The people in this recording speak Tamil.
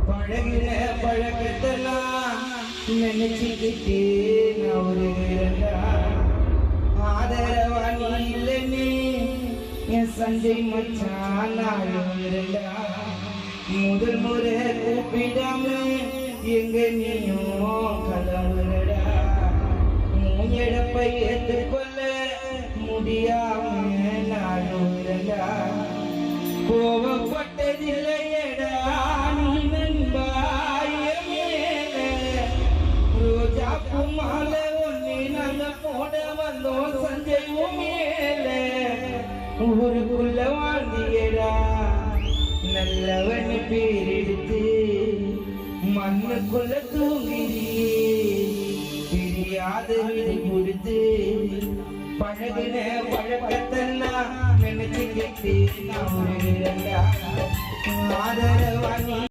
பழகின பழக்கத்தெல்லாம் நினைச்சுக்கிட்டே நான் ஒரு ஆதரவா நீ இல்லைன்னு என் சஞ்சய் மச்சான் நான் இருந்தா முதல் முறை கூப்பிடாம எங்க நீயும் கலவுறடா மூஞ்சடப்பை ஏற்றுக்கொள்ள முடியாம நாடுறடா கோவப்பட்டதில்லையடா நீ நண்பாய மேல ரோஜா பூமால ஒன்னே நாங்க போட வந்தோம் சஞ்சய் மேல ஊருக்குள்ள வாழ்ந்தியடா நல்லவன் பேரெடுத்து மண்ணுக்குள்ள தூங்கியே தெரியாத விதி கொடுத்து பழகின பழக்கத்தெல்லாம் நினைச்சு கேட்டு நான் ஒரு ஆதரவாணி